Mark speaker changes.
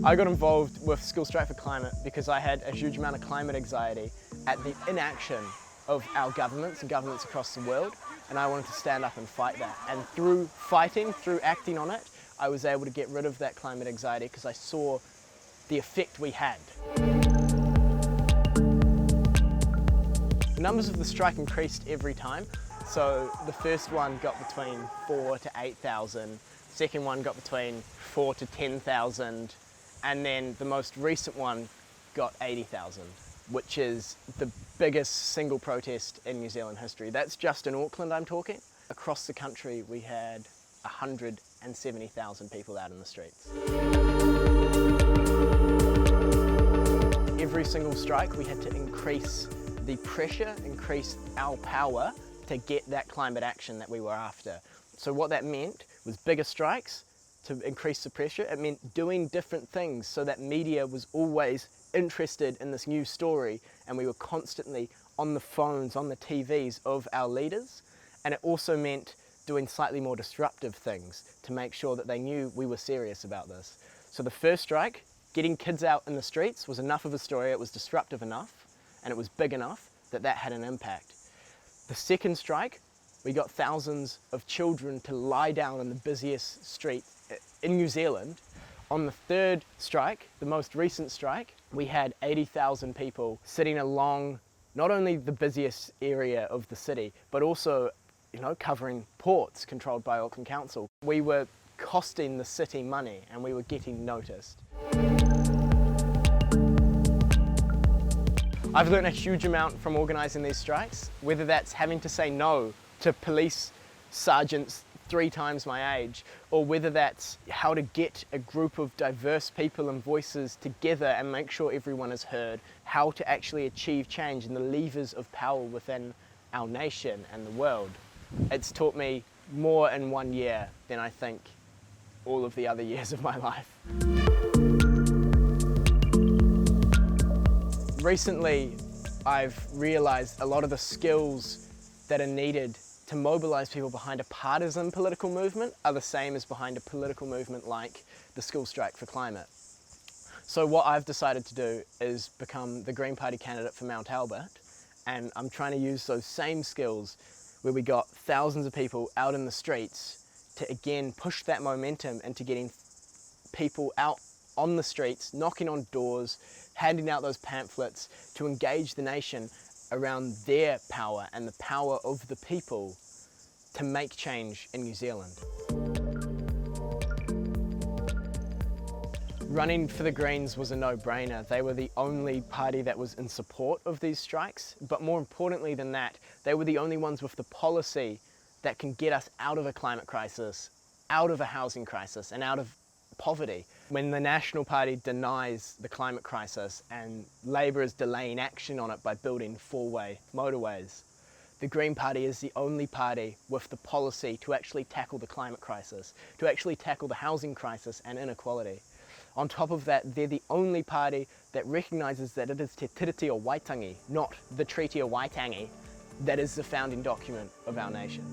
Speaker 1: I got involved with School Strike for Climate because I had a huge amount of climate anxiety at the inaction of our governments and governments across the world, and I wanted to stand up and fight that. And through fighting, through acting on it, I was able to get rid of that climate anxiety because I saw the effect we had. The numbers of the strike increased every time. So the first one got between 4,000 to 8,000, second one got between 4,000 to 10,000, and then the most recent one got 80,000, which is the biggest single protest in New Zealand history. That's just in Auckland I'm talking. Across the country we had 170,000 people out in the streets. Every single strike we had to increase the pressure, increase our power to get that climate action that we were after. So what that meant was bigger strikes to increase the pressure. It meant doing different things so that media was always interested in this new story, and we were constantly on the phones, on the TVs of our leaders. And it also meant doing slightly more disruptive things to make sure that they knew we were serious about this. So the first strike, getting kids out in the streets, was enough of a story. It was disruptive enough and it was big enough that that had an impact. The second strike, we got thousands of children to lie down in the busiest street in New Zealand. On the third strike, the most recent strike, we had 80,000 people sitting along not only the busiest area of the city, but also, covering ports controlled by Auckland Council. We were costing the city money and we were getting noticed. I've learned a huge amount from organising these strikes, whether that's having to say no to police sergeants 3 times my age, or whether that's how to get a group of diverse people and voices together and make sure everyone is heard, how to actually achieve change and the levers of power within our nation and the world. It's taught me more in 1 year than I think all of the other years of my life. Recently, I've realised a lot of the skills that are needed to mobilise people behind a partisan political movement are the same as behind a political movement like the School Strike for Climate. So what I've decided to do is become the Green Party candidate for Mount Albert, and I'm trying to use those same skills where we got thousands of people out in the streets to again push that momentum into getting people out on the streets, knocking on doors, handing out those pamphlets to engage the nation around their power and the power of the people to make change in New Zealand. Running for the Greens was a no-brainer. They were the only party that was in support of these strikes, but more importantly than that, they were the only ones with the policy that can get us out of a climate crisis, out of a housing crisis, and out of poverty. When the National Party denies the climate crisis and Labour is delaying action on it by building 4-way motorways, the Green Party is the only party with the policy to actually tackle the climate crisis, to actually tackle the housing crisis and inequality. On top of that, they're the only party that recognises that it is Te Tiriti o Waitangi, not the Treaty of Waitangi, that is the founding document of our nation.